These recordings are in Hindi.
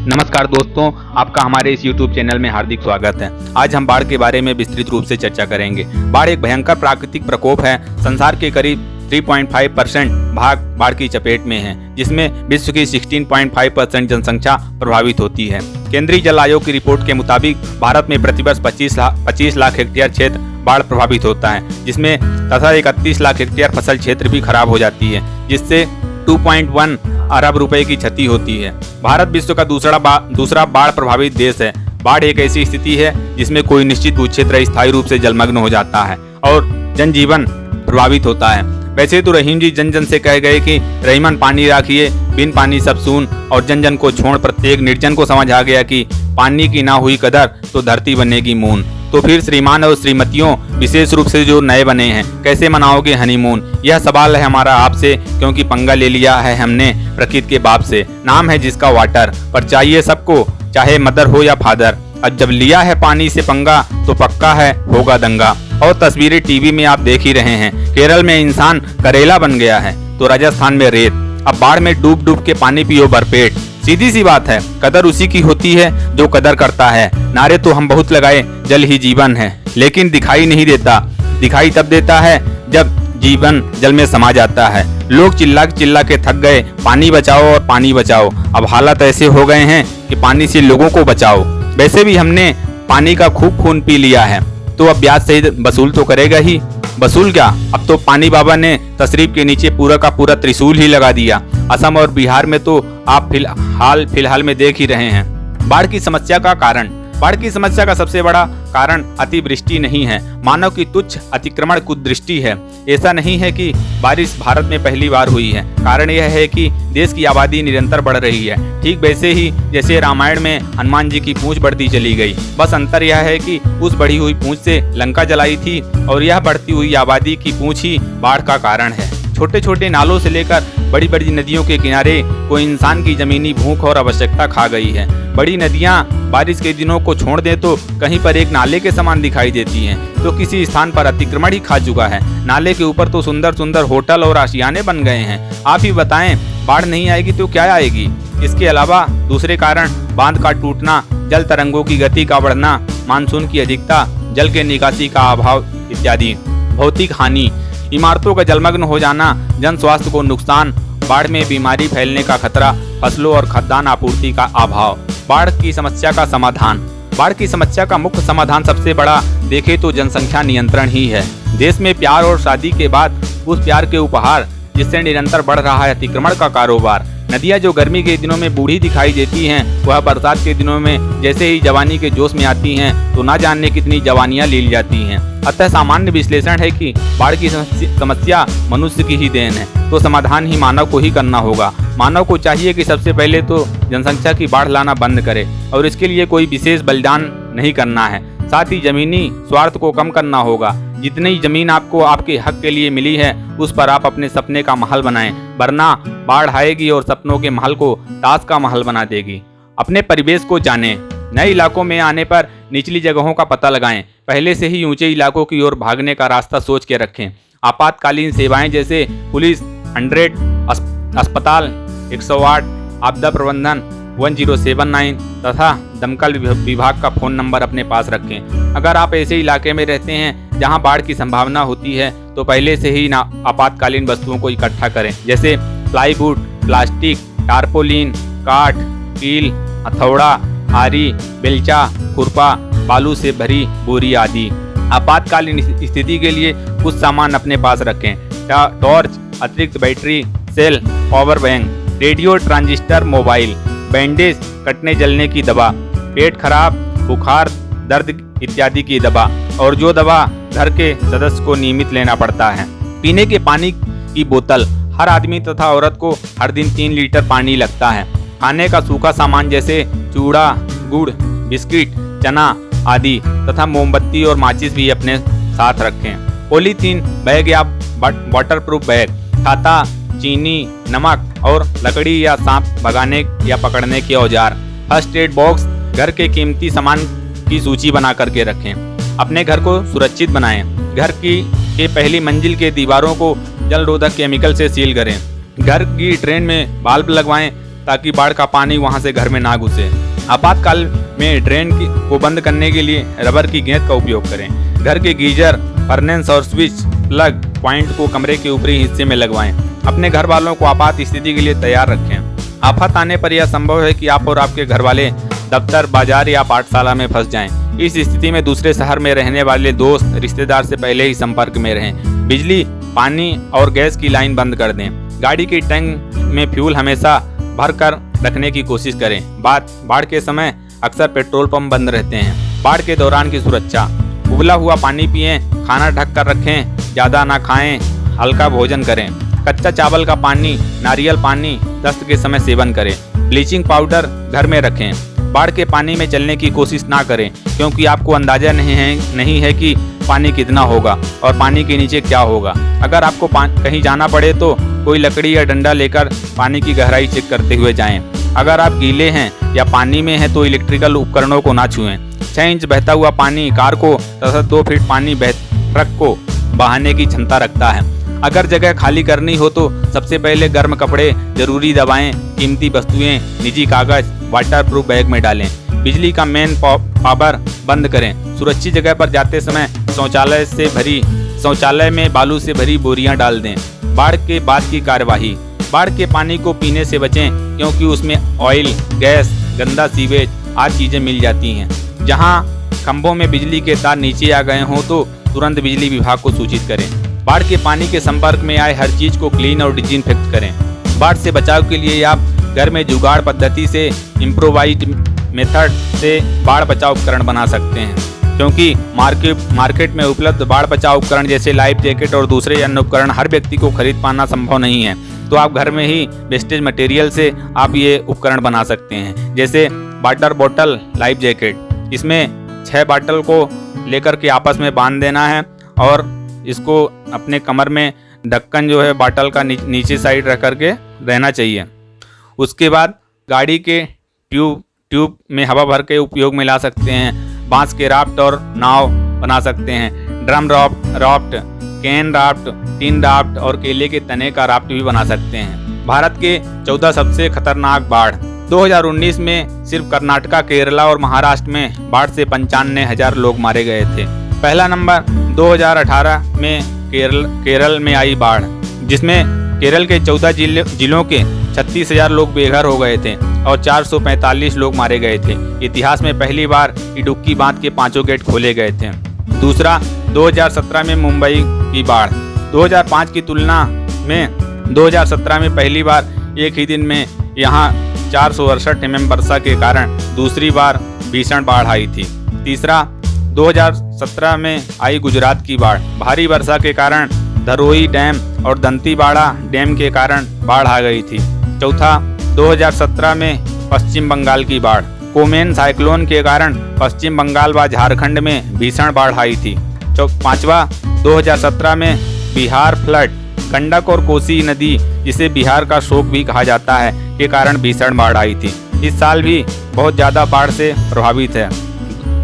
नमस्कार दोस्तों, आपका हमारे इस YouTube चैनल में हार्दिक स्वागत है। आज हम बाढ़ के बारे में विस्तृत रूप से चर्चा करेंगे। बाढ़ एक भयंकर प्राकृतिक प्रकोप है। संसार के करीब 3.5% भाग बाढ़ की चपेट में है, जिसमें विश्व की 16.5% जनसंख्या प्रभावित होती है। केंद्रीय जल आयोग की रिपोर्ट के मुताबिक भारत में प्रतिवर्ष 25 लाख हेक्टेयर क्षेत्र बाढ़ प्रभावित होता है, जिसमें तथा 31 लाख हेक्टेयर फसल क्षेत्र भी खराब हो जाती है, जिससे 2.1 अरब रुपए की क्षति होती है। भारत विश्व का दूसरा बाढ़ प्रभावित देश है। बाढ़ एक ऐसी स्थिति है जिसमें कोई निश्चित क्षेत्र स्थायी रूप से जलमग्न हो जाता है और जनजीवन प्रभावित होता है। वैसे तो रहीम जी जन जन से कह गए कि रहीमन पानी राखिए, बिन पानी सब सून, और जन जन को छोड़ प्रत्येक निर्जन को समझ आ गया कि पानी की ना हुई कदर तो धरती बनेगी मून। तो फिर श्रीमान और श्रीमतियों, विशेष रूप से जो नए बने हैं, कैसे मनाओगे हनीमून? यह सवाल है हमारा आपसे, क्योंकि पंगा ले लिया है हमने प्रकृति के बाप से। नाम है जिसका वाटर, पर चाहिए सबको, चाहे मदर हो या फादर। अब जब लिया है पानी से पंगा तो पक्का है होगा दंगा। और तस्वीरें टीवी में आप देख ही रहे हैं। केरल में इंसान करेला बन गया है तो राजस्थान में रेत। अब बाढ़ में डूब डूब के पानी पियो भरपेट। सीधी सी बात है, कदर उसी की होती है जो कदर करता है। नारे तो हम बहुत लगाए, जल ही जीवन है, लेकिन दिखाई नहीं देता। दिखाई तब देता है जब जीवन जल में समा जाता है। लोग चिल्ला के थक गए, पानी बचाओ और पानी बचाओ। अब हालात ऐसे हो गए हैं कि पानी से लोगों को बचाओ। वैसे भी हमने पानी का खूब खून पी लिया है, तो अब ब्याज सहित वसूल तो करेगा ही। वसूल क्या, अब तो पानी बाबा ने तशरीफ के नीचे पूरा का पूरा त्रिशूल ही लगा दिया। असम और बिहार में तो आप फिलहाल में देख ही रहे हैं। बाढ़ की समस्या का कारण, बाढ़ की समस्या का सबसे बड़ा कारण अतिवृष्टि नहीं है, मानव की तुच्छ अतिक्रमण कुदृष्टि है। ऐसा नहीं है कि बारिश भारत में पहली बार हुई है। कारण यह है कि देश की आबादी निरंतर बढ़ रही है, ठीक वैसे ही जैसे रामायण में हनुमान जी की पूंछ बढ़ती चली गई। बस अंतर यह है कि उस बढ़ी हुई पूंछ से लंका जलाई थी, और यह बढ़ती हुई आबादी की पूंछ ही बाढ़ का कारण है। छोटे छोटे नालों से लेकर बड़ी बड़ी नदियों के किनारे को इंसान की जमीनी भूख और आवश्यकता खा गई है। बड़ी नदियां बारिश के दिनों को छोड़ दें तो कहीं पर एक नाले के समान दिखाई देती हैं, तो किसी स्थान पर अतिक्रमण ही खा चुका है। नाले के ऊपर तो सुंदर सुंदर होटल और आशियाने बन गए हैं। आप ही बताएं, बाढ़ नहीं आएगी तो क्या आएगी? इसके अलावा दूसरे कारण बांध का टूटना, जल तरंगों की गति का बढ़ना, मानसून की अधिकता, जल के निकासी का अभाव इत्यादि। भौतिक हानि, इमारतों का जलमग्न हो जाना, जन स्वास्थ्य को नुकसान, बाढ़ में बीमारी फैलने का खतरा, फसलों और खाद्यान्न आपूर्ति का अभाव। बाढ़ की समस्या का समाधान, बाढ़ की समस्या का मुख्य समाधान सबसे बड़ा देखे तो जनसंख्या नियंत्रण ही है। देश में प्यार और शादी के बाद उस प्यार के उपहार, जिससे निरंतर बढ़ रहा है अतिक्रमण का कारोबार। नदियां जो गर्मी के दिनों में बूढ़ी दिखाई देती हैं, वह बरसात के दिनों में जैसे ही जवानी के जोश में आती हैं तो ना जानने कितनी जवानियां लील जाती हैं। अतः सामान्य विश्लेषण है कि बाढ़ की समस्या मनुष्य की ही देन है, तो समाधान ही मानव को ही करना होगा। मानव को चाहिए कि सबसे पहले तो जनसंख्या की बाढ़ लाना बंद करे, और इसके लिए कोई विशेष बलिदान नहीं करना है। साथ ही जमीनी स्वार्थ को कम करना होगा। जितनी जमीन आपको आपके हक के लिए मिली है, उस पर आप अपने सपने का महल बनाएं, वरना बाढ़ आएगी और सपनों के महल को ताश का महल बना देगी। अपने परिवेश को जानें। नए इलाकों में आने पर निचली जगहों का पता लगाएं। पहले से ही ऊंचे इलाकों की ओर भागने का रास्ता सोच के रखें। आपातकालीन सेवाएं जैसे पुलिस 100, अस्पताल 108, आपदा प्रबंधन 1079 तथा दमकल विभाग का फ़ोन नंबर अपने पास रखें। अगर आप ऐसे इलाके में रहते हैं जहां बाढ़ की संभावना होती है, तो पहले से ही आपातकालीन वस्तुओं को इकट्ठा करें, जैसे प्लाईवुड, प्लास्टिक, टारपोलिन, काठ, कील, हथौड़ा, आरी, बेलचा, खुरपा, बालू से भरी बोरी आदि। आपातकालीन स्थिति के लिए कुछ सामान अपने पास रखें। टॉर्च, अतिरिक्त battery, cell, power bank, radio, transistor, mobile, bandage, कटने जलने की दवा, पेट खराब, बुखार, दर्द इत्यादि की दवा, और जो दवा घर के सदस्य को नियमित लेना पड़ता है। पीने के पानी की बोतल, हर आदमी तथा औरत को हर दिन 3 लीटर पानी लगता है। खाने का सूखा सामान जैसे चूड़ा, गुड़, बिस्किट, चना आदि तथा मोमबत्ती और माचिस भी अपने साथ रखें। पॉलीथीन बैग या वाटरप्रूफ बैग, छाता, चीनी, नमक और लकड़ी या सांप भगाने या पकड़ने के औजार। फर्स्ट एड बॉक्स, घर के कीमती सामान की सूची बना करके रखें। अपने घर को सुरक्षित बनाएं। घर की पहली मंजिल के दीवारों को जल रोधक केमिकल से सील करें। घर की ड्रेन में बाल्ब लगवाएं ताकि बाढ़ का पानी वहां से घर में ना घुसे। आपातकाल में ड्रेन को बंद करने के लिए रबर की गेंद का उपयोग करें। घर के गीजर, फर्नेस और स्विच प्लग पॉइंट को कमरे के ऊपरी हिस्से में लगवाएं। अपने घर वालों को आपात स्थिति के लिए तैयार रखें। आफत आने पर यह संभव है कि आप और आपके घर वाले दफ्तर, बाजार या पाठशाला में फंस जाएं। इस स्थिति में दूसरे शहर में रहने वाले दोस्त, रिश्तेदार से पहले ही संपर्क में रहें। बिजली, पानी और गैस की लाइन बंद कर दें। गाड़ी की टैंक में फ्यूल हमेशा भर कर रखने की कोशिश करें। बाढ़ के समय अक्सर पेट्रोल पंप बंद रहते हैं। बाढ़ के दौरान की सुरक्षा: उबला हुआ पानी पिएं, खाना ढक कर रखें, ज़्यादा ना खाएं, हल्का भोजन करें। कच्चा चावल का पानी, नारियल पानी दस्त के समय सेवन करें। ब्लीचिंग पाउडर घर में रखें। बाढ़ के पानी में चलने की कोशिश ना करें, क्योंकि आपको अंदाजा नहीं है कि पानी कितना होगा और पानी के नीचे क्या होगा। अगर आपको कहीं जाना पड़े तो कोई लकड़ी या डंडा लेकर पानी की गहराई चेक करते हुए जाएं। अगर आप गीले हैं या पानी में हैं तो इलेक्ट्रिकल उपकरणों को ना छुएं। 6 इंच बहता हुआ पानी कार को तथा 2 फीट पानी ट्रक को बहाने की क्षमता रखता है। अगर जगह खाली करनी हो तो सबसे पहले गर्म कपड़े, जरूरी दवाएं, कीमती वस्तुएं निजी कागज वाटरप्रूफ बैग में डालें। बिजली का मेन पावर बंद करें। सुरक्षित जगह पर जाते समय शौचालय में बालू से भरी बोरियां डाल दें। बाढ़ के बाद की कार्यवाही: बाढ़ के पानी को पीने से बचें, क्योंकि उसमें ऑयल, गैस, गंदा सीवेज आदि चीजें मिल जाती हैं। जहां खंभों में बिजली के तार नीचे आ गए हों तो तुरंत बिजली विभाग को सूचित करें। बाढ़ के पानी के संपर्क में आए हर चीज को क्लीन और डिजिनफेक्ट करें। बाढ़ से बचाव के लिए आप घर में जुगाड़ पद्धति से, इम्प्रोवाइज्ड मेथड से बाढ़ बचाव उपकरण बना सकते हैं, क्योंकि मार्केट में उपलब्ध बाढ़ बचाव उपकरण जैसे लाइफ जैकेट और दूसरे अन्य उपकरण हर व्यक्ति को खरीद पाना संभव नहीं है। तो आप घर में ही वेस्टेज मटेरियल से आप ये उपकरण बना सकते हैं, जैसे वाटर बॉटल, लाइफ जैकेट। इसमें 6 बॉटल को लेकर के आपस में बांध देना है और इसको अपने कमर में ढक्कन जो है बॉटल का नीचे साइड रख करके रहना चाहिए। उसके बाद गाड़ी के ट्यूब में हवा भर के उपयोग में ला सकते हैं। बांस के राफ्ट और नाव बना सकते हैं। Drum raft, can raft, tin raft और केले के तने का राफ्ट भी बना सकते हैं। भारत के 14 सबसे खतरनाक बाढ़: 2019 में सिर्फ कर्नाटका, केरला और महाराष्ट्र में बाढ़ से 95,000 लोग मारे गए थे। पहला नंबर 2018 में केरल में आई बाढ़, जिसमें केरल के 14 जिलों के 36,000 लोग बेघर हो गए थे और 445 लोग मारे गए थे। इतिहास में पहली बार इडुक्की बांध के 5 गेट खोले गए थे। दूसरा 2017 में मुंबई की बाढ़। 2005 की तुलना में 2017 में पहली बार एक ही दिन में यहाँ 468 mm वर्षा के कारण दूसरी बार भीषण बाढ़ आई थी। तीसरा 2017 में आई गुजरात की बाढ़। भारी वर्षा के कारण धरोई डैम और दंतीवाड़ा डैम के कारण बाढ़ आ गई थी। चौथा 2017 में पश्चिम बंगाल की बाढ़। कोमेन साइक्लोन के कारण पश्चिम बंगाल व झारखंड में भीषण बाढ़ आई थी। पांचवा 2017 में बिहार फ्लड। गंडक और कोसी नदी, जिसे बिहार का शोक भी कहा जाता है, के कारण भीषण बाढ़ आई थी। इस साल भी बहुत ज़्यादा बाढ़ से प्रभावित है।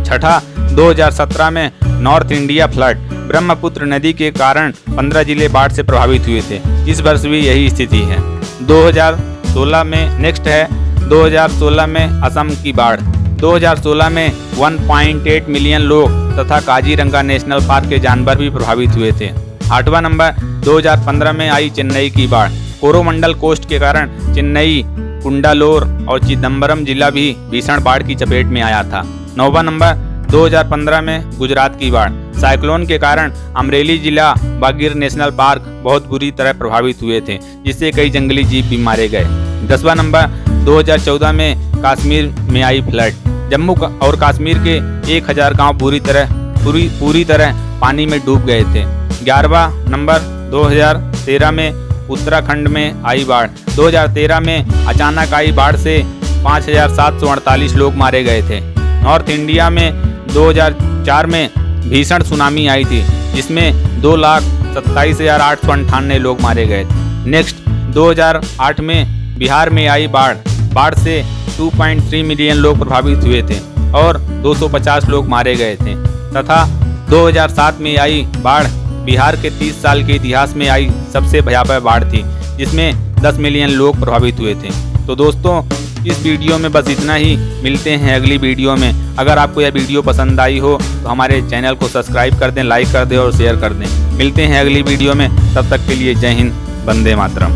छठा 2017 में नॉर्थ इंडिया फ्लड। ब्रह्मपुत्र नदी के कारण 15 जिले बाढ़ से प्रभावित हुए थे। इस वर्ष भी यही स्थिति है। 2016 में नेक्स्ट है 2016 में असम की बाढ़। 2016 में 1.8 मिलियन लोग तथा काजीरंगा नेशनल पार्क के जानवर भी प्रभावित हुए थे। 8वां नंबर 2015 में आई चेन्नई की बाढ़। कोरोमंडल कोस्ट के कारण चेन्नई, कुंडालोर और चिदम्बरम जिला भी भीषण बाढ़ की चपेट में आया था। 9वां नंबर 2015 में गुजरात की बाढ़। साइक्लोन के कारण अमरेली जिला व गिर नेशनल पार्क बहुत बुरी तरह प्रभावित हुए थे, जिससे कई जंगली जीव भी मारे गए। 10वां नंबर 2014 में कश्मीर में आई फ्लड। जम्मू और कश्मीर के 1000 गांव पूरी तरह पानी में डूब गए थे। 11वां नंबर 2013 में उत्तराखंड में आई बाढ़। 2013 में अचानक आई बाढ़ से 5748 लोग मारे गए थे। नॉर्थ इंडिया में 2004 में भीषण सुनामी आई थी, जिसमें 2,27,898 लोग मारे गए थे। नेक्स्ट 2008 में बिहार में आई बाढ़ से 2.3 मिलियन लोग प्रभावित हुए थे और 250 लोग मारे गए थे। तथा 2007 में आई बाढ़ बिहार के 30 साल के इतिहास में आई सबसे भयावह बाढ़ थी, जिसमें 10 मिलियन लोग प्रभावित हुए थे। तो दोस्तों इस वीडियो में बस इतना ही, मिलते हैं अगली वीडियो में। अगर आपको यह वीडियो पसंद आई हो तो हमारे चैनल को सब्सक्राइब कर दें, लाइक कर दें और शेयर कर दें। मिलते हैं अगली वीडियो में, तब तक के लिए जय हिंद, वंदे मातरम।